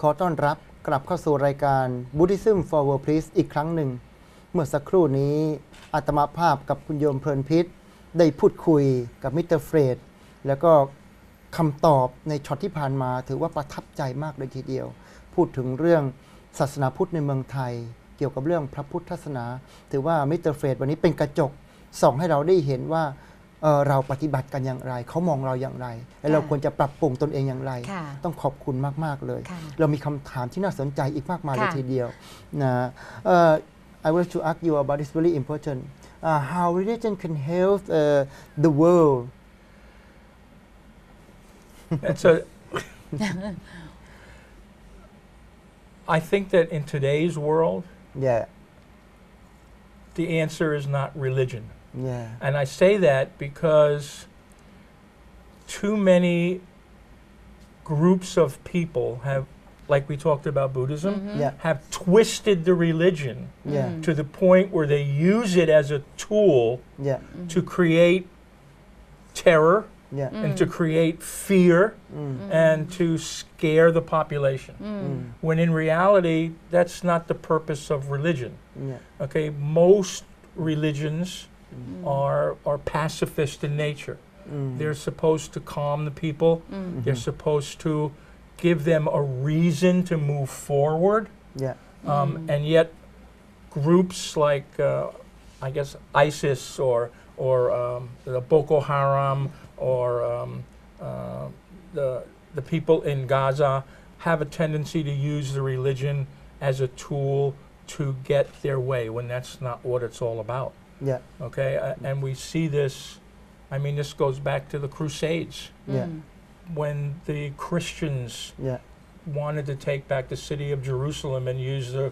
ขอต้อนรับกลับเข้าสู่รายการ Buddhism for World Peace อีกครั้งหนึ่งเมื่อสักครู่นี้อาตมาภาพกับคุณโยมเพลินพิษได้พูดคุยกับมิสเตอร์เฟรดแล้วก็คำตอบในช็อตที่ผ่านมาถือว่าประทับใจมากเลยทีเดียวพูดถึงเรื่องศาสนาพุทธในเมืองไทยเกี่ยวกับเรื่องพระพุทธศาสนาถือว่ามิสเตอร์เฟรดวันนี้เป็นกระจกส่องให้เราได้เห็นว่าเราปฏิบัติกันอย่างไรเขามองเราอย่างไรและเราควรจะปรับปรุงตนเองอย่างไรต้องขอบคุณมากๆเลยเรามีคำถามที่น่าสนใจอีกมากมายเลยทีเดียวนะ I want to ask you about this really important how religion can help the world That's a I think that in today's world yeah the answer is not religion yeah and I say that because too many groups of people have like we talked about Buddhism have twisted the religion to the point where they use it as a tool to create terror and to create fear and to scare the population when in reality that's not the purpose of religion okay most religions are pacifist in nature they're supposed to calm the people they're supposed to give them a reason to move forward and yet groups like I guess ISIS or the Boko Haram or the people in Gaza have a tendency to use the religion as a tool to get their way when that's not what it's all about. Okay, and we see this. I mean, this goes back to the Crusades. When the Christians wanted to take back the city of Jerusalem and use the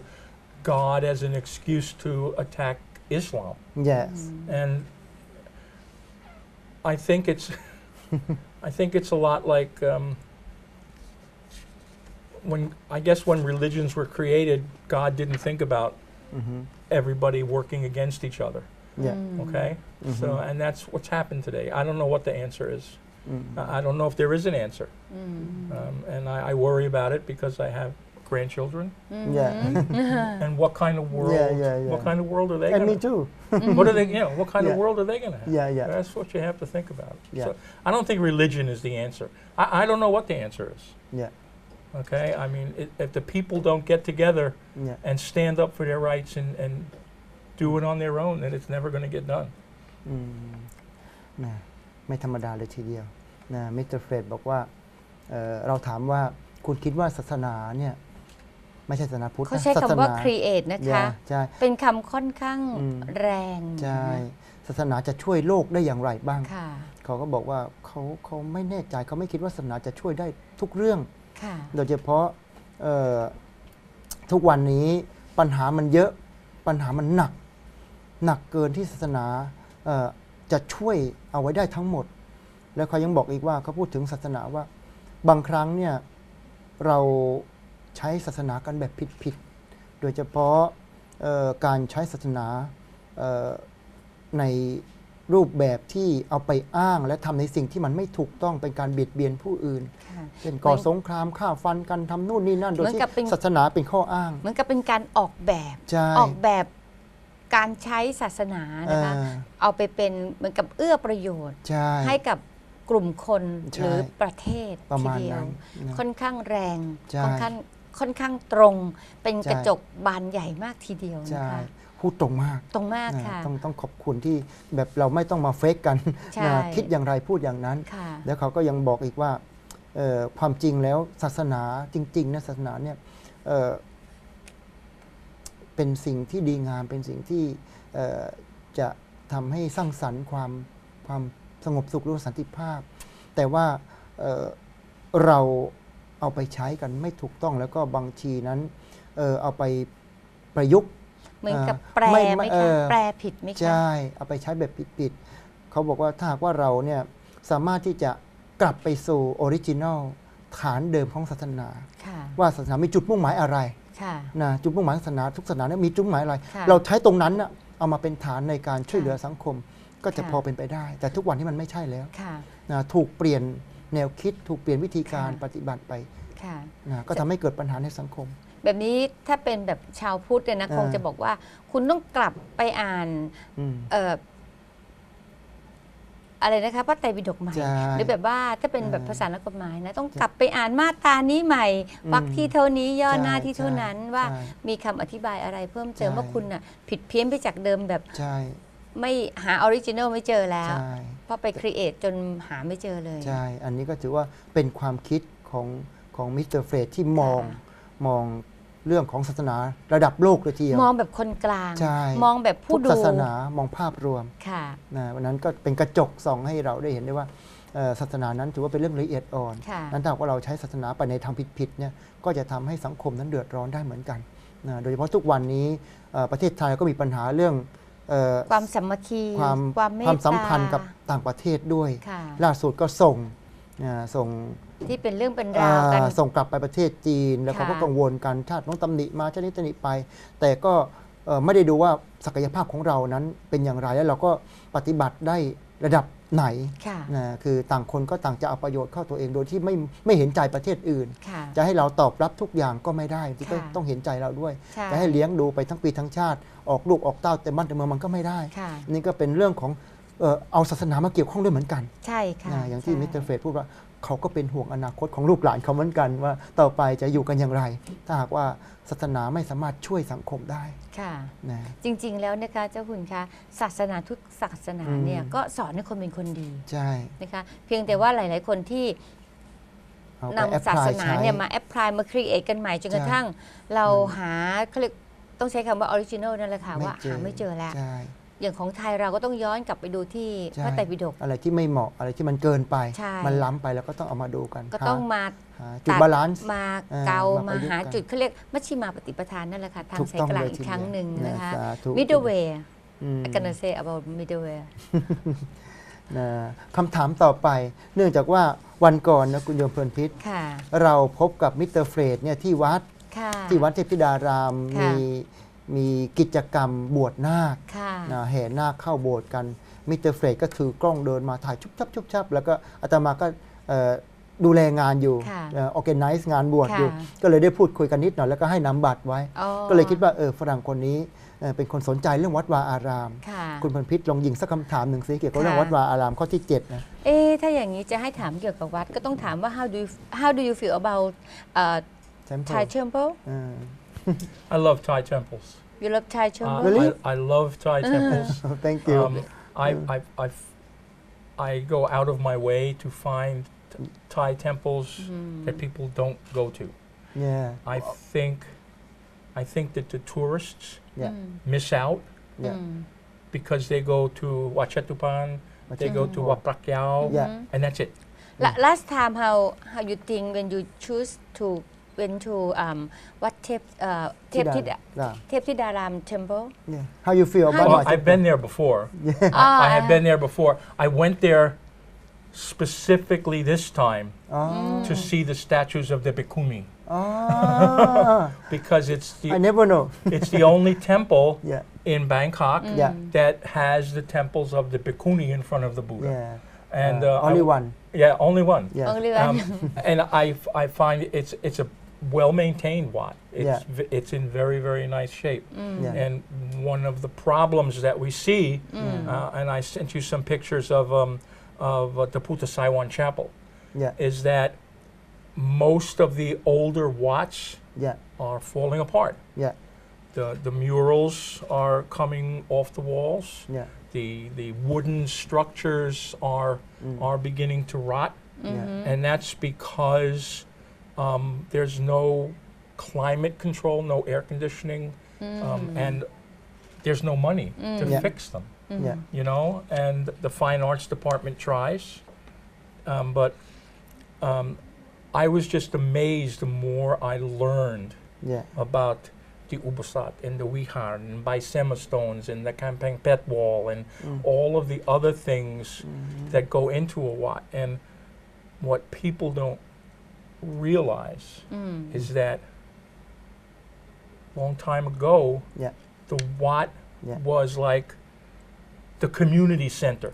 God as an excuse to attack Islam. Yes. And I think it's a lot like when religions were created, God didn't think about everybody working against each other. Okay, so and that's what's happened today. I don't know what the answer is. I don't know if there is an answer, and I worry about it because I have grandchildren. And what kind of world? What kind of world are they? And gonna, me too. What are they? What kind of world are they going to have? Yeah. That's what you have to think about. So I don't think religion is the answer. I don't know what the answer is. Okay, I mean, if the people don't get together and stand up for their rights and do it on their own, then it's never going to get done. ไม่ธรรมดาเลยทีเดียวนะมิสเตอร์เฟรดบอกว่าเราถามว่าคุณคิดว่าศาสนาเนี่ยไม่ใช่ศาสนาพุทธ เขาใช้คำว่า create นะคะเป็นคำค่อนข้างแรงใช่ศาสนาจะช่วยโลกได้อย่างไรบ้างเขาก็บอกว่าเขาไม่แน่ใจเขาไม่คิดว่าศาสนาจะช่วยได้ทุกเรื่องโดยเฉพาะทุกวันนี้ปัญหามันเยอะปัญหามันหนักเกินที่ศาสนาจะช่วยเอาไว้ได้ทั้งหมดแล้วเขายังบอกอีกว่าเขาพูดถึงศาสนาว่าบางครั้งเนี่ยเราใช้ศาสนากันแบบผิดโดยเฉพาะการใช้ศาสนาในรูปแบบที่เอาไปอ้างและทำในสิ่งที่มันไม่ถูกต้องเป็นการเบียดเบียนผู้อื่นเป็นก่อสงครามฆ่าฟันกันทำนู่นนี่นั่นโดยที่ศาสนาเป็นข้ออ้างเหมือนกับเป็นการออกแบบการใช้ศาสนานะคะเอาไปเป็นเหมือนกับเอื้อประโยชน์ให้กับกลุ่มคนหรือประเทศทีเดียวค่อนข้างแรงค่อนข้างตรงเป็นกระจกบานใหญ่มากทีเดียวนะคะพูดตรงมากค่ะต้องขอบคุณที่แบบเราไม่ต้องมาเฟกกันคิดอย่างไรพูดอย่างนั้นแล้วเขาก็ยังบอกอีกว่าความจริงแล้วศาสนาจริงๆนะศาสนาเนี่ยเป็นสิ่งที่ดีงามเป็นสิ่งที่จะทำให้สร้างสรรค์ความสงบสุขหรือสันติภาพแต่ว่าเราเอาไปใช้กันไม่ถูกต้องแล้วก็บางทีนั้นเอาไปประยุกต์เหมือนกับแปลไหมคะแปลผิดไหมคะใช่เอาไปใช้แบบผิดเขาบอกว่าถ้าหากว่าเราเนี่ยสามารถที่จะกลับไปสู่ออริจินัลฐานเดิมของศาสนาว่าศาสนามีจุดมุ่งหมายอะไรนะจุดมุ่งหมายศาสนาทุกศาสนาเนี่ยมีจุดมุ่งหมายอะไรเราใช้ตรงนั้นนะเอามาเป็นฐานในการช่วยเหลือสังคมก็จะพอเป็นไปได้แต่ทุกวันนี้มันไม่ใช่แล้วนะถูกเปลี่ยนแนวคิดถูกเปลี่ยนวิธีการปฏิบัติไป ก็ทำให้เกิดปัญหาในสังคมแบบนี้ถ้าเป็นแบบชาวพุทธเนี่ยนะคงจะบอกว่าคุณต้องกลับไปอ่านอะไรนะคะพระไตรปิฎกใหม่หรือแบบว่าถ้าเป็นแบบภาษานักกฎหมายนะต้องกลับไปอ่านมาตรานี้ใหม่วรรคที่เท่านี้ย่อหน้าที่เท่านั้นว่ามีคำอธิบายอะไรเพิ่มเติมว่าคุณน่ะผิดเพี้ยนไปจากเดิมแบบไม่หาออริจินัลไม่เจอแล้วเพราะไปครีเอทจนหาไม่เจอเลยใช่อันนี้ก็ถือว่าเป็นความคิดของมิสเตอร์เฟรดที่มองเรื่องของศาสนาระดับโลกเลยทีเดียวมองแบบคนกลางมองแบบผู้ดูศาสนามองภาพรวมวันนั้นก็เป็นกระจกส่องให้เราได้เห็นได้ว่าศาสนานั้นถือว่าเป็นเรื่องละเอียดอ่อนนั้นถ้าว่าเราใช้ศาสนาไปในทางผิดๆเนี่ยก็จะทำให้สังคมนั้นเดือดร้อนได้เหมือนกันโดยเฉพาะทุกวันนี้ประเทศไทยก็มีปัญหาเรื่องความสามัคคีความสัมพันธ์กับต่างประเทศด้วยล่าสุดก็ส่งที่เป็นเรื่องเป็นราวกันส่งกลับไปประเทศจีนแล้วเขาก็กังวลกันชาติน้องตำหนิมาชาตินี้ตำหนิไปแต่ก็ไม่ได้ดูว่าศักยภาพของเรานั้นเป็นอย่างไรแล้วเราก็ปฏิบัติได้ระดับไหนคือต่างคนก็ต่างจะเอาประโยชน์เข้าตัวเองโดยที่ไม่เห็นใจประเทศอื่นจะให้เราตอบรับทุกอย่างก็ไม่ได้ที่ต้องเห็นใจเราด้วยจะให้เลี้ยงดูไปทั้งปีทั้งชาติออกลูกออกเต้าแต่บ้านแต่เมืองมันก็ไม่ได้นี่ก็เป็นเรื่องของเอาศาสนามาเกี่ยวข้องด้วยเหมือนกันใช่ค่ะอย่างที่มิสเตอร์เฟรดพูดว่าเขาก็เป็นห่วงอนาคตของลูกหลานเขาเหมือนกันว่าต่อไปจะอยู่กันอย่างไรถ้าหากว่าศาสนาไม่สามารถช่วยสังคมได้ค่ะจริงๆแล้วนะคะเจ้าคุณคะศาสนาทุกศาสนาเนี่ยก็สอนให้คนเป็นคนดีใช่นะคะเพียงแต่ว่าหลายๆคนที่นำศาสนาเนี่ยมาแอพพลายมาครีเอทกันใหม่จนกระทั่งเราหาเขาเรียกต้องใช้คำว่าออริจินอลนั่นแหละค่ะว่าหาไม่เจอแล้วอย่างของไทยเราก็ต้องย้อนกลับไปดูที่พระไตรปิฎกอะไรที่ไม่เหมาะอะไรที่มันเกินไปมันล้ำไปแล้วก็ต้องเอามาดูกันก็ต้องมาจุดบาลานซ์มาเกามาหาจุดเขาเรียกมัชฌิมาปฏิปทานนั่นแหละค่ะทางสายกลางอีกครั้งหนึ่งนะคะ middle way I gonna say about middle way คำถามต่อไปเนื่องจากว่าวันก่อนนะคุณโยมเพลินพิษเราพบกับมิสเตอร์เฟรดเนี่ยที่วัดเทพธิดารามมีกิจกรรมบวชนาคแห่นาคเข้าโบสถ์กันมิสเตอร์เฟรดก็ถือกล้องเดินมาถ่ายชุบชับแล้วก็อาตมาก็ดูแลงานอยู่organize งานบวชอยู่ก็เลยได้พูดคุยกันนิดหน่อยแล้วก็ให้นำบัตรไว้ก็เลยคิดว่าฝรั่งคนนี้เป็นคนสนใจเรื่องวัดวาอารามคุณพันพิษลองยิงสักคำถามหนึ่งสิเกี่ยวกับเรื่องวัดวาอารามข้อที่7นะถ้าอย่างนี้จะให้ถามเกี่ยวกับวัดก็ต้องถามว่า how do you feel about Thai temple I love Thai temples You love Thai temples? Really? I love Thai temples. Thank you. I go out of my way to find Thai temples that people don't go to. Yeah. I think that the tourists miss out because they go to Wat Chatupan, they go to Wat Prak Yao, and that's it. Last time, how you think when you choose to went to what Thep Daram temple? Yeah. How you feel about it? I've been there before. I have been there before. I went there specifically this time to see the statues of the Bhikkhuni. Because I never know. It's the only temple in Bangkok that has the temples of the Bhikkhuni in front of the Buddha. And only one. Yeah, only one. Only one. And I find it's a well-maintained Wat. It's in very, very nice shape. And one of the problems that we see, and I sent you some pictures of the Puta Saiwan Chapel, is that most of the older Wats are falling apart. The murals are coming off the walls. The wooden structures are beginning to rot, and that's because there's no climate control, no air conditioning, and there's no money to fix them. You know, and the Fine Arts Department tries, but I was just amazed the more I learned about the Ubosat and the Wihar and Baisema stones and the Kampeng Pet wall and all of the other things that go into a Wat. And what people don't realize is that long time ago, the Wat was like the community center.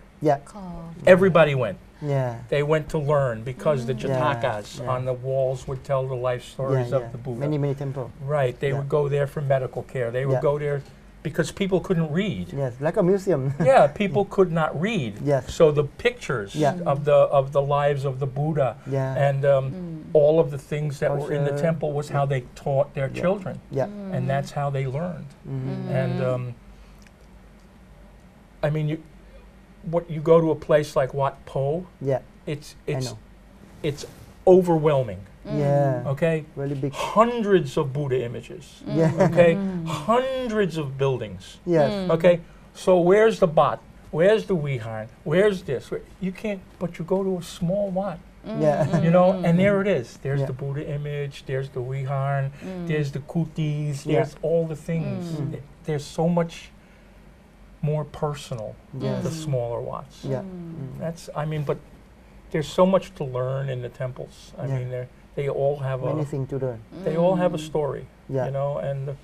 Everybody went. Yeah. They went to learn because the Jatakas on the walls would tell the life stories of the Buddha. Many temples. Right. They would go there for medical care. They would go there because people couldn't read. Yes, like a museum. Yeah, people could not read. Yes. So the pictures of the lives of the Buddha and all of the things that were in the temple was how they taught their children. Yeah. And that's how they learned. And I mean, you go to a place like Wat Po. Yeah. It's overwhelming. Yeah. Okay. Really big. Hundreds of Buddha images. Yeah. Okay. Hundreds of buildings. Yes. Okay. So where's the Bat? Where's the Wihan? Where's this? You can't. But you go to a small Wat. Yeah. You know, and there it is. There's the Buddha image. There's the Wihan. There's the kutis. There's all the things. There's so much more personal. The smaller Wats. Yeah. That's. I mean, but there's so much to learn in the temples. I mean, they all have many things to learn. They all have a story. Yeah. You know, and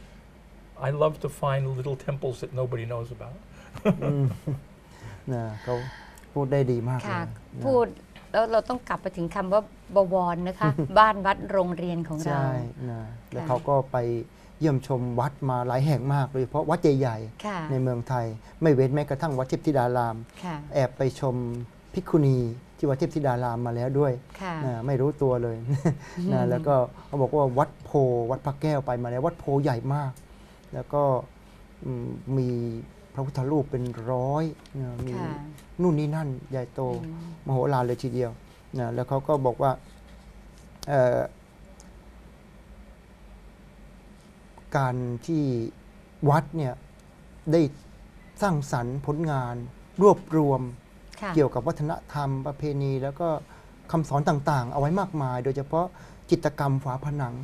I love to find little temples that nobody knows about. นะเขาพูดได้ดีมากเลย ค่ะพูดแล้วเราต้องกลับไปถึงคำว่าบวรนะคะ บ้านวัดโรงเรียนของเรา ใช่นะแล้วเขาก็ไปเยี่ยมชมวัดมาหลายแห่งมากโดยเฉพาะวัดใหญ่ๆในเมืองไทยไม่เว้นแม้กระทั่งวัดเทพธิดารามแอบไปชมภิกขุณีที่วัดเทพธิดารามมาแล้วด้วยนะไม่รู้ตัวเลยนะแล้วก็เขาบอกว่าวัดโพวัดพระแก้วไปมาแล้ววัดโพใหญ่มากแล้วก็มีพระพุทธรูปเป็นร้อยนะมีนู่นนี่นั่นใหญ่โตมโหฬารเลยทีเดียวนะแล้วเขาก็บอกว่าการที่วัดเนี่ยได้สร้างสรรค์ผลงานรวบรวมเกี่ยวกับวัฒนธรรมประเพณีแล้วก็คำสอนต่างๆเอาไว้มากมายโดยเฉพาะจิตรกรรมฝาผนัง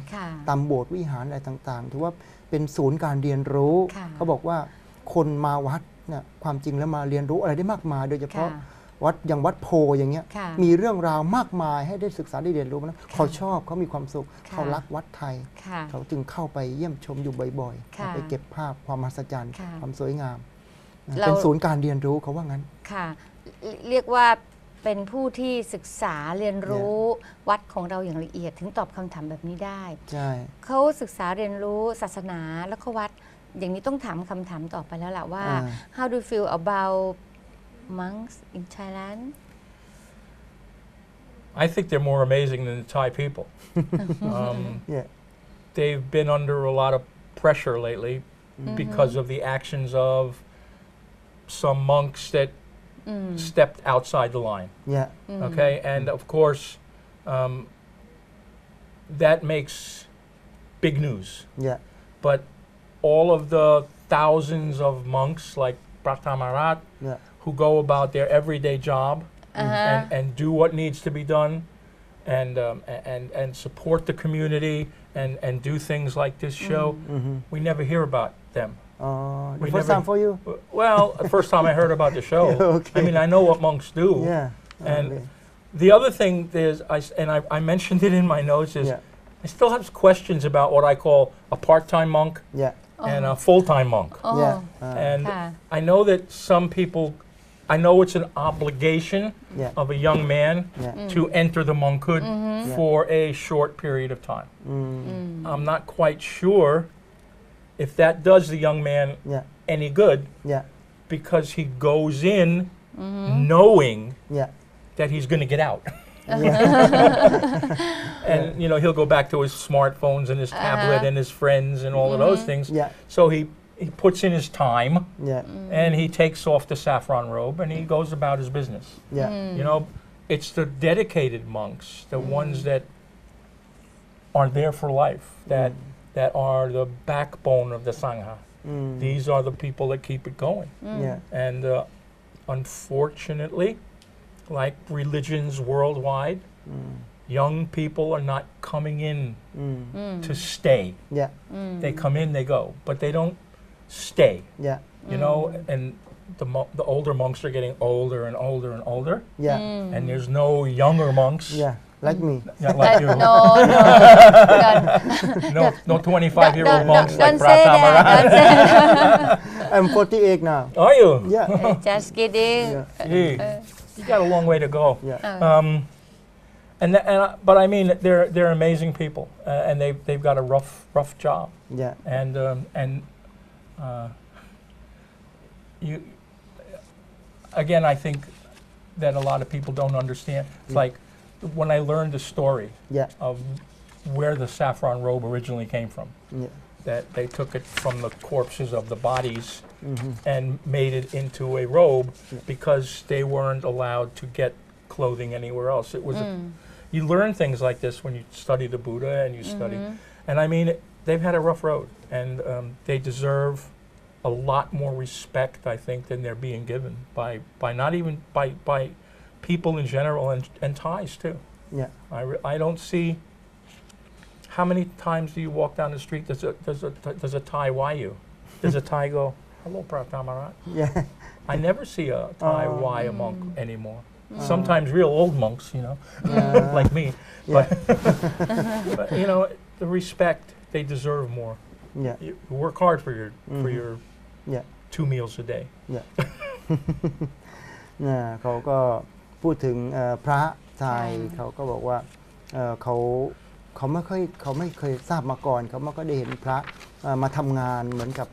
ตามโบสถ์วิหารอะไรต่างๆถือว่าเป็นศูนย์การเรียนรู้เขาบอกว่าคนมาวัดเนี่ยความจริงแล้วมาเรียนรู้อะไรได้มากมายโดยเฉพาะวัดอย่างวัดโพอย่างเงี้ยมีเรื่องราวมากมายให้ได้ศึกษาได้เรียนรู้นะเขาชอบเขามีความสุขเขารักวัดไทยเขาจึงเข้าไปเยี่ยมชมอยู่บ่อยๆไปเก็บภาพความมหัศจรรย์ความสวยงามเป็นศูนย์การเรียนรู้เขาว่างั้นค่ะเรียกว่าเป็นผู้ที่ศึกษาเรียนรู้วัดของเราอย่างละเอียดถึงตอบคำถามแบบนี้ได้ใช่เขาศึกษาเรียนรู้ศาสนาแล้วก็วัดอย่างนี้ต้องถามคำถามต่อไปแล้วล่ะว่า how do you feel about monks in Thailand I think they're more amazing than the Thai people they've been under a lot of pressure lately because of the actions of some monks that stepped outside the line. Okay, and of course, that makes big news. But all of the thousands of monks like Pratamarat who go about their everyday job and do what needs to be done and support the community and do things like this show, we never hear about them. The first time for you? Well, the first time I heard about the show. I mean, I know what monks do. And the other thing is, I mentioned it in my notes, is I still have questions about what I call a part-time monk and a full-time monk. And I know that some people, I know it's an obligation of a young man to enter the monkhood for a short period of time. I'm not quite sure if that does the young man any good, because he goes in knowing that he's going to get out. And, you know, he'll go back to his smartphones and his tablet and his friends and all of those things. So he puts in his time and he takes off the saffron robe and he goes about his business. You know, it's the dedicated monks, the ones that are there for life, that are the backbone of the Sangha. These are the people that keep it going. And unfortunately, like religions worldwide, young people are not coming in to stay. They come in, they go, but they don't stay. You know, and the older monks are getting older and older and older. And there's no younger monks. Like me. Like you. No 25-year-old monks like Pratamarat. I'm 48 now. Are you? Yeah. Just kidding. you got a long way to go. Yeah. But I mean, they're amazing people, and they've got a rough job. Yeah. And you again, I think that a lot of people don't understand. It's like when I learned the story of where the saffron robe originally came from. Yeah. That they took it from the corpses of the bodies and made it into a robe because they weren't allowed to get clothing anywhere else. It was you learn things like this when you study the Buddha and you study, and I mean they've had a rough road, and they deserve a lot more respect, I think, than they're being given by not even by people in general and Thais too. Yeah. I don't see. How many times do you walk down the street? Does a Thai why you? Does a Thai go, hello, Pratamarat? Yeah. I never see a Thai why a monk anymore. Sometimes real old monks, you know, like me. But, but you know, the respect, they deserve more. Yeah. You work hard for your 2 meals a day. Yeah. เขาก็พูดถึงพระไทยเขาก็บอกว่าเขาไม่เคยทราบมาก่อนเขาไม่เคยได้เห็นพระมาทำงานเหมือนกับ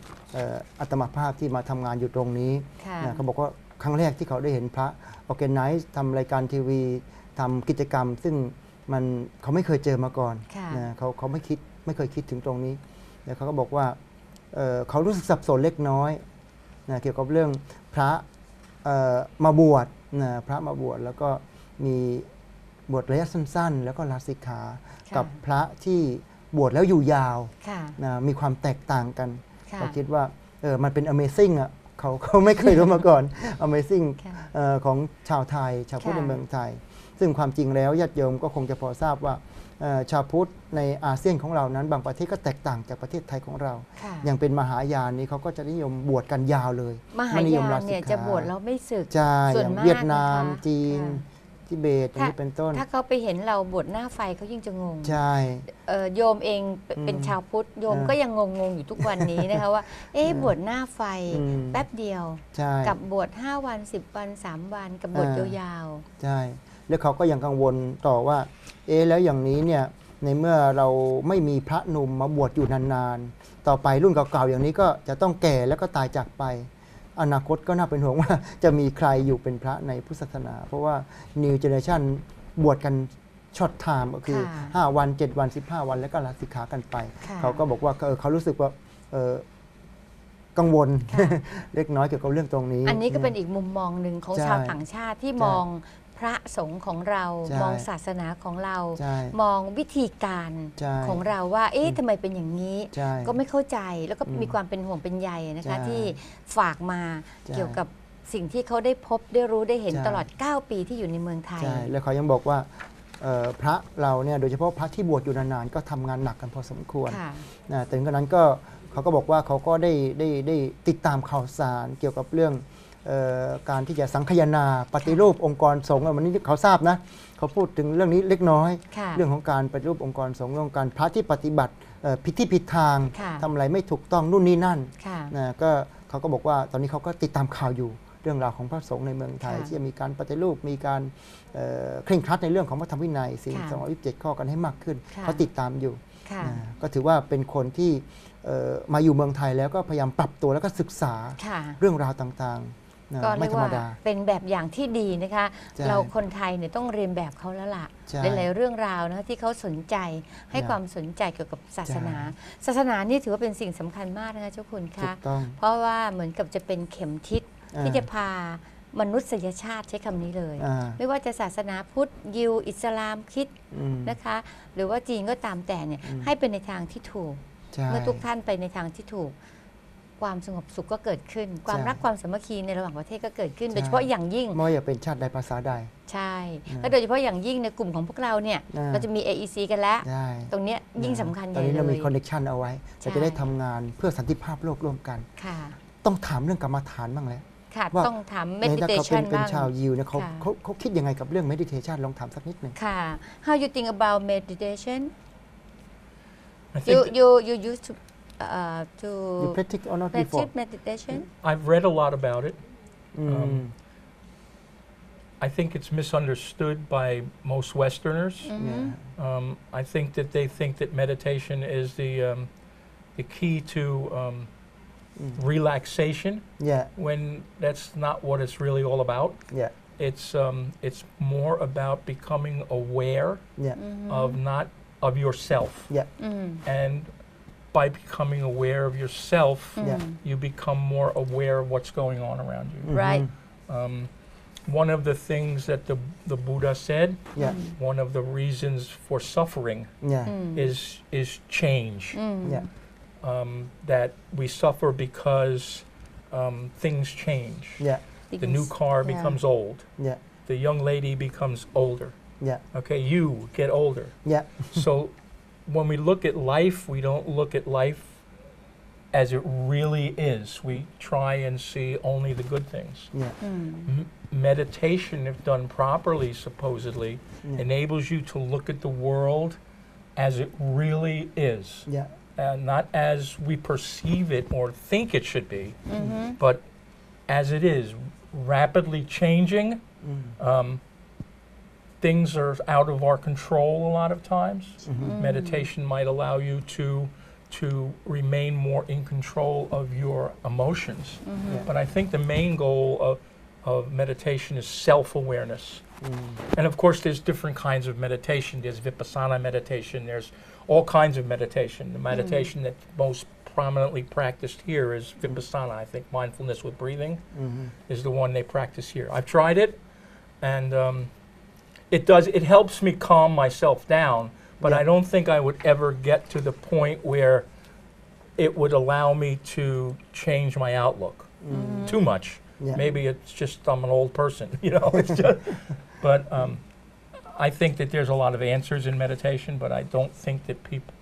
อาตมาภาพที่มาทำงานอยู่ตรงนี้เขาบอกว่าครั้งแรกที่เขาได้เห็นพระออร์แกไนซ์ทำรายการทีวีทำกิจกรรมซึ่งเขาไม่เคยเจอมาก่อนเขาไม่เคยคิดถึงตรงนี้แล้วเขาก็บอกว่าเขารู้สึกสับสนเล็กน้อยเกี่ยวกับเรื่องพระมาบวชพระมาบวชแล้วก็มีบวชระยะสั้นๆแล้วก็ลาสิกขากับพระที่บวชแล้วอยู่ยาวมีความแตกต่างกันเขาคิดว่ามันเป็น Amazing อ่ะเขาไม่เคยรู้มาก่อน Amazing ของชาวไทยชาวพุทธในเมืองไทยซึ่งความจริงแล้วญาติโยมก็คงจะพอทราบว่าชาวพุทธในอาเซียนของเรานั้นบางประเทศก็แตกต่างจากประเทศไทยของเราอย่างเป็นมหายานนี้เขาก็จะนิยมบวชกันยาวเลยมหายานเนี่ยจะบวชแล้วไม่สึกส่วนมากเวียดนามจีนทิเบตอย่างนี้เป็นต้นถ้าเขาไปเห็นเราบวชหน้าไฟเขายิ่งจะงงใช่โยมเองเป็นชาวพุทธโยมก็ยังงงอยู่ทุกวันนี้นะคะว่าบวชหน้าไฟแป๊บเดียวกับบวช5 วัน10 วัน3 วันกับบวชยาวๆใช่แล้วเขาก็ยังกังวลต่อว่าแล้วอย่างนี้เนี่ยในเมื่อเราไม่มีพระหนุ่มมาบวชอยู่นานๆต่อไปรุ่นเก่าๆอย่างนี้ก็จะต้องแก่แล้วก็ตายจากไปอนาคตก็น่าเป็นห่วงว่าจะมีใครอยู่เป็นพระในพุทธศาสนาเพราะว่า New Generation บวชกันช็อตไทม์ก็คือ5 วัน7 วัน15 วันแล้วก็ลาสิกขากันไปเขาก็บอกว่าเขารู้สึกว่ากังวลเล็กน้อยเกี่ยวกับเรื่องตรงนี้อันนี้ก็เป็นอีกมุมมองหนึ่งของชาวต่างชาติที่มองพระสงฆ์ของเรามองศาสนาของเรามองวิธีการของเราว่าทำไมเป็นอย่างนี้ก็ไม่เข้าใจแล้วก็มีความเป็นห่วงเป็นใยนะคะที่ฝากมาเกี่ยวกับสิ่งที่เขาได้พบได้รู้ได้เห็นตลอด9 ปีที่อยู่ในเมืองไทยแล้วเขายังบอกว่าพระเราเนี่ยโดยเฉพาะพระที่บวชอยู่นานๆก็ทำงานหนักกันพอสมควรแต่ถึงกระนั้นก็เขาก็บอกว่าเขาก็ได้ติดตามข่าวสารเกี่ยวกับเรื่องการที่จะสังคายนาปฏิรูปองค์กรสงฆ์วันนี้เขาทราบนะเขาพูดถึงเรื่องนี้เล็กน้อยเรื่องของการปฏิรูปองค์กรสงฆ์เรื่องการพระที่ปฏิบัติผิดทางทำอะไรไม่ถูกต้องนู่นนี่นั่นก็เขาก็บอกว่าตอนนี้เขาก็ติดตามข่าวอยู่เรื่องราวของพระสงฆ์ในเมืองไทยที่จะมีการปฏิรูปมีการเคร่งครัดในเรื่องของพระธรรมวินัยศีล227 ข้อกันให้มากขึ้นเขาติดตามอยู่ก็ถือว่าเป็นคนที่มาอยู่เมืองไทยแล้วก็พยายามปรับตัวแล้วก็ศึกษาเรื่องราวต่างๆก็เรียกว่าเป็นแบบอย่างที่ดีนะคะเราคนไทยเนี่ยต้องเรียนแบบเขาแล้วล่ะหลายๆเรื่องราวนะที่เขาสนใจให้ความสนใจเกี่ยวกับศาสนานี่ถือว่าเป็นสิ่งสำคัญมากนะคะเจ้าคุณคะเพราะว่าเหมือนกับจะเป็นเข็มทิศที่จะพามนุษยชาติใช้คำนี้เลยไม่ว่าจะศาสนาพุทธยิวอิสลามคริสต์นะคะหรือว่าจีนก็ตามแต่เนี่ยให้เป็นในทางที่ถูกเมื่อทุกท่านไปในทางที่ถูกความสงบสุขก็เกิดขึ้นความรักความสามัคคีในระหว่างประเทศก็เกิดขึ้นโดยเฉพาะอย่างยิ่งไม่ว่าจะเป็นชาติใดภาษาใดใช่และโดยเฉพาะอย่างยิ่งในกลุ่มของพวกเราเนี่ยเราจะมี AEC กันแล้วตรงนี้ยิ่งสำคัญใหญ่เลยตอนนี้เรามีคอนเนคชันเอาไว้จะได้ทำงานเพื่อสันติภาพโลกร่วมกันต้องถามเรื่องกรรมฐานบ้างแล้วว่าต้องถาม meditation บ้างเป็นชาวยิวเนี่ยเขาคิดยังไงกับเรื่อง meditation ลองถามสักนิดหนึ่งค่ะ How you think about meditation you used to you practice or not before meditation I've read a lot about it I think it's misunderstood by most Westerners. I think that they think that meditation is the key to relaxation. When that's not what it's really all about. It's more about becoming aware of yourself. And by becoming aware of yourself, you become more aware of what's going on around you. Right. One of the things that the Buddha said, one of the reasons for suffering is change. That we suffer because things change. The new car becomes old. The young lady becomes older. Okay, you get older. So when we look at life, we don't look at life as it really is. We try and see only the good things. Meditation, if done properly, supposedly, enables you to look at the world as it really is. Not as we perceive it or think it should be, but as it is, rapidly changing. Things are out of our control a lot of times. Meditation might allow you to remain more in control of your emotions. But I think the main goal of meditation is self-awareness. And of course, there's different kinds of meditation. There's vipassana meditation. There's all kinds of meditation. The meditation that most prominently practiced here is vipassana. I think mindfulness with breathing is the one they practice here. I've tried it, and it helps me calm myself down, but I don't think I would ever get to the point where it would allow me to change my outlook too much. Maybe it's just I'm an old person, you know. It's just, but I think that there's a lot of answers in meditation, but I don't think that people,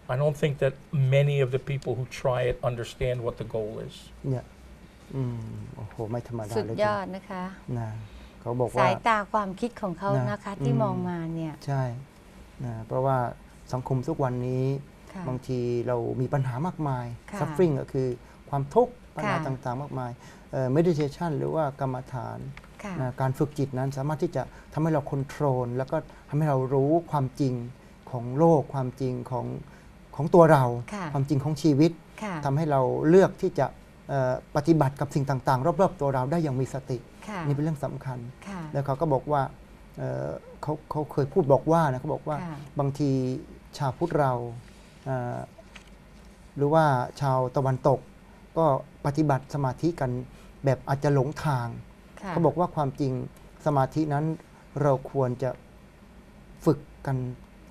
I don't think that many of the people who try it understand what the goal is. โอ้โหไม่ธรรมดา สุด เลย ยอดนะคะ นะเขาบอกว่า สายตาความคิดของเขานะคะที่มองมาเนี่ย ใช่นะเพราะว่าสังคมทุกวันนี้บางทีเรามีปัญหามากมาย suffering ก็คือความทุกข์ปัญหาต่างๆมากมายmeditation หรือว่ากรรมฐานนะการฝึกจิตนั้นสามารถที่จะทำให้เราคอนโทรลแล้วก็ทำให้เรารู้ความจริงของโลกความจริงของตัวเราความจริงของชีวิตทำให้เราเลือกที่จะปฏิบัติกับสิ่งต่างๆรอบๆตัวเราได้อย่างมีสตินี่เป็นเรื่องสำคัญแล้วเขาก็บอกว่าเขาเคยพูดบอกว่านะเขาบอกว่าบางทีชาวพุทธเราหรือว่าชาวตะวันตกก็ปฏิบัติสมาธิกันแบบอาจจะหลงทางเขาบอกว่าความจริงสมาธินั้นเราควรจะฝึกกัน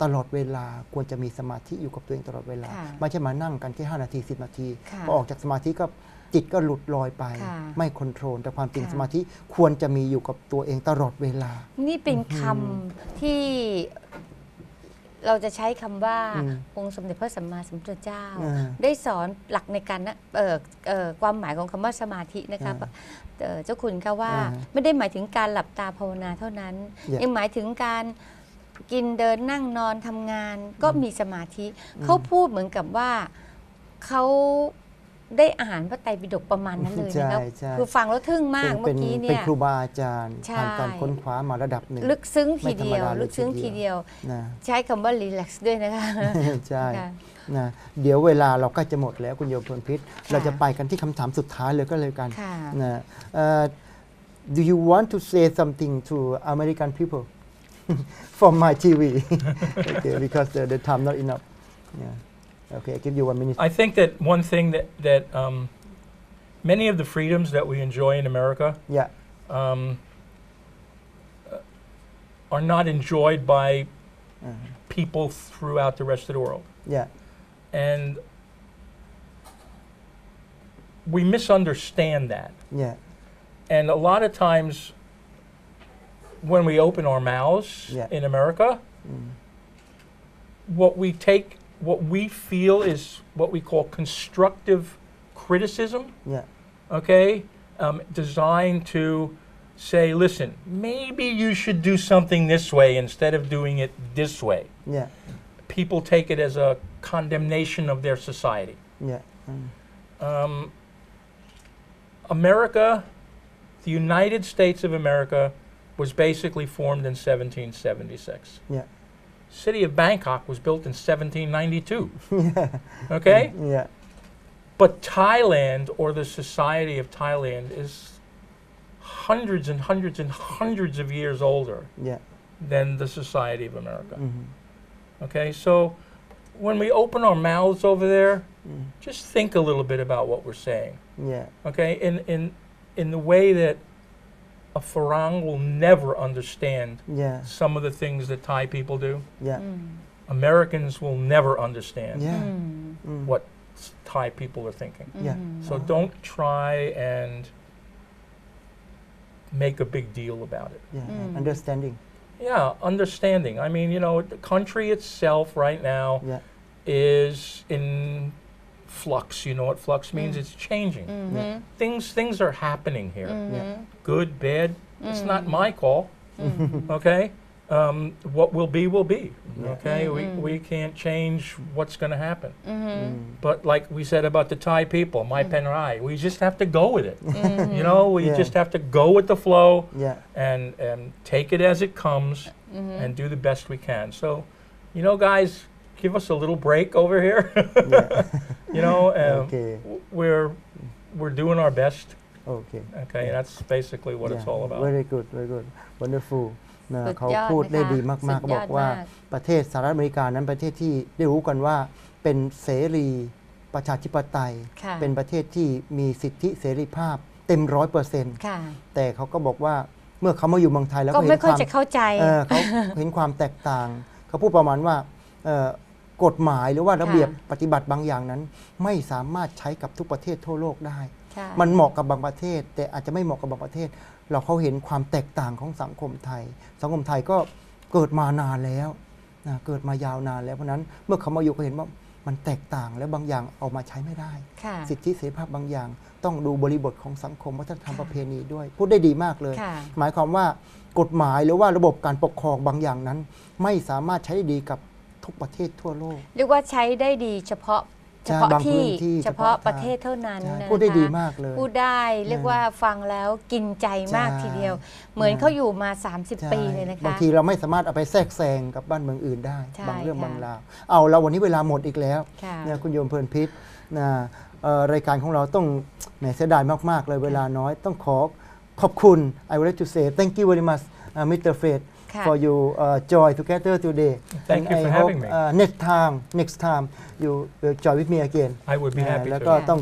ตลอดเวลาควรจะมีสมาธิอยู่กับตัวเองตลอดเวลาไม่ใช่มานั่งกันแค่5 นาที 10 นาทีพอออกจากสมาธิก็จิตก็หลุดลอยไปไม่คอนโทรลแต่ความจริงสมาธิควรจะมีอยู่กับตัวเองตลอดเวลานี่เป็นคำที่เราจะใช้คำว่าองค์สมเด็จพระสัมมาสัมพุทธเจ้าได้สอนหลักในการความหมายของคำว่าสมาธินะคะเจ้าคุณค่ะว่าไม่ได้หมายถึงการหลับตาภาวนาเท่านั้นยังหมายถึงการกินเดินนั่งนอนทำงานก็มีสมาธิเขาพูดเหมือนกับว่าเขาได้อ่านพระไตรปิฎกประมาณนั้นเลยนะครับคือฟังแล้วทึ่งมากเมื่อกี้เนี่ยเป็นครูบาอาจารย์ผ่านการค้นคว้ามาระดับหนึ่งลึกซึ้งทีเดียวลึกซึ้งทีเดียวใช้คำว่ารีแลกซ์ด้วยนะคะใช่นะเดี๋ยวเวลาเราใกล้จะหมดแล้วคุณโยมพลพิษเราจะไปกันที่คำถามสุดท้ายเลยก็เลยกันนะ Do you want to say something to American people from my TV okay, because the time not enough Okay, I give you 1 minute. I think that one thing that many of the freedoms that we enjoy in America are not enjoyed by people throughout the rest of the world. And we misunderstand that. And a lot of times when we open our mouths in America, what we feel is what we call constructive criticism, okay, designed to say, listen, maybe you should do something this way instead of doing it this way. People take it as a condemnation of their society. America the United States of America was basically formed in 1776. Yeah. City of Bangkok was built in 1792. Okay? Yeah. But Thailand, or the Society of Thailand, is hundreds and hundreds and hundreds of years older Yeah. than the Society of America. Okay, so when we open our mouths over there, just think a little bit about what we're saying. Yeah. Okay, in the way that a Farang will never understand Yeah. some of the things that Thai people do. Yeah. Americans will never understand Yeah. what Thai people are thinking. Yeah. So don't try and make a big deal about it. Yeah. Understanding. Yeah, understanding. I mean, you know, the country itself right now Yeah. is in flux. You know what flux means? It's changing. Things are happening here. Yeah. Good, bad. It's not my call. Okay? What will be, will be. Okay? We can't change what's going to happen. But like we said about the Thai people, my penrai, we just have to go with it. You know, we Yeah. just have to go with the flow Yeah. and take it as it comes and do the best we can. So, you know, guys, give us a little break over here. You know, Okay. we're doing our best. Okay. Okay, that's basically what it's all about. Very good. Very good. Wonderful. นะ สุด เขา ยอด พูดได้ นะคะ ดีมาก สุ ๆ ด เขา ย บ อ อ ด กว่า มาก ประเทศสหรัฐอเมริกานั้นประเทศที่ได้รู้กันว่าเป็นเสรีประชาธิปไตย ค่ะ เป็นประเทศที่มีสิทธิเสรีภาพเต็ม100% ค่ะ แต่เขาก็บอกว่าเมื่อเขามาอยู่เมืองไทยแล้ว ก็ เขาเห็ ไม่ น ค่อย ความ จะเข้าใจ เขาเห็นความแตกต่าง เขาพูดประมาณว่ากฎหมายหรือว่าระเบียบปฏิบัติบางอย่างนั้น ไม่สามารถใช้กับทุกประเทศทั่วโลกได้ ใช่ มันเหมาะกับบางประเทศ แต่อาจจะไม่เหมาะกับบางประเทศ เขาเห็นความแตกต่างของสังคมไทย สังคมไทยก็เกิดมานานแล้วนะเกิดมายาวนานแล้วเพราะนั้นเมื่อเขามาอยู่ก็เห็นว่ามันแตกต่างและบางอย่างเอามาใช้ไม่ได้ ค่ะ สิทธิเสรีภาพบางอย่าง ต้องดูบริบทของสังคมวัฒนธรรมประเพณีด้วย พูดได้ดีมากเลย ค่ะ หมายความว่ากฎหมายหรือว่าระบบการปกครองบางอย่างนั้น ไม่สามารถใช้ได้ดีกับทุกประเทศทั่วโลก เรียกว่าใช้ได้ดีเฉพาะ ใช่บางพื้นที่ เฉพาะประเทศเท่านั้น ใช่ นะคะ พูดได้ดีมากเลย พูดได้เรียกว่าฟังแล้วกินใจมาก ใช่ ทีเดียว เหมือนเขาอยู่มา ใช่ 30 ปีเลยนะคะ บางทีเราไม่สามารถเอาไปแทรกแซงกับบ้านเมืองอื่นได้ ใช่ บางเรื่อง ค่ะ บางราวเอาแล้ววันนี้เวลาหมดอีกแล้ว ค่ะ เนี่ยคุณโยมเพลินพิษนะรายการของเราต้องแหมเสียดายมากๆเลยเวลาน้อยต้องขอบคุณ I would like to say thank you very much Mr. Fred ค่ะ for you joy together today Thank and you for I having hope me. next time you will join with me again I would be happy แล้ว to. ก็ต้อง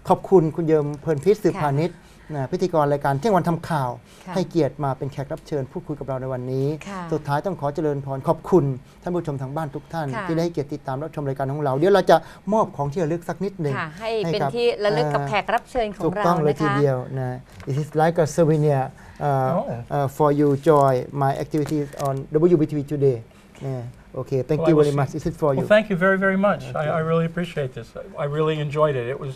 ขอบคุณคุณโยมเพลินพิษสืบ ค่ะ พาณิชย์นะพิธีกรรายการเที่ยงวันทำข่าว ค่ะ ให้เกียรติมาเป็นแขกรับเชิญพูดคุยกับเราในวันนี้ ค่ะ สุดท้ายต้องขอเจริญพรขอบคุณท่านผู้ชมทางบ้านทุกท่าน ค่ะ ที่ได้ให้เกียรติติดตามรับชมรายการของเรา เดี๋ยวเราจะมอบของที่ระลึกสักนิดหนึ่ง ค่ะ ให้เป็น กับ ที่ระลึกกับแขกรับเชิญของ ถูก เรา ต้องเลย นะ ที คะ เดียวนะ It is like a souvenir for you joy my activities on WBTV today okay thank Well, you I will very see. much this is for you Well, thank you very, very much. I really appreciate this. I really enjoyed it. It was,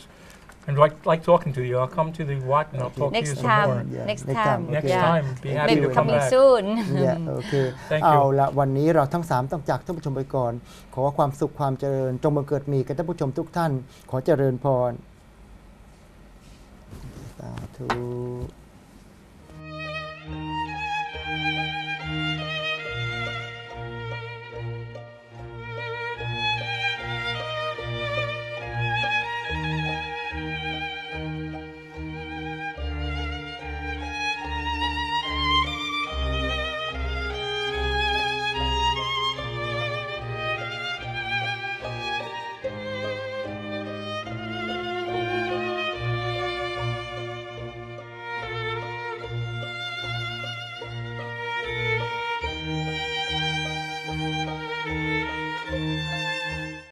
and like talking to you. I'll come to the Wat and I'll talk to you next some more. time Yeah, next next time time, Next okay. time, be happy maybe to come coming back. soon yeah okay Thank เอา you. ละวันนี้เราทั้ง 3 ต้องจากท่านผู้ชมไปก่อน ขอความสุขความเจริญจงบังเกิดมีกับท่านผู้ชมทุกท่าน ขอเจริญพรสาธุ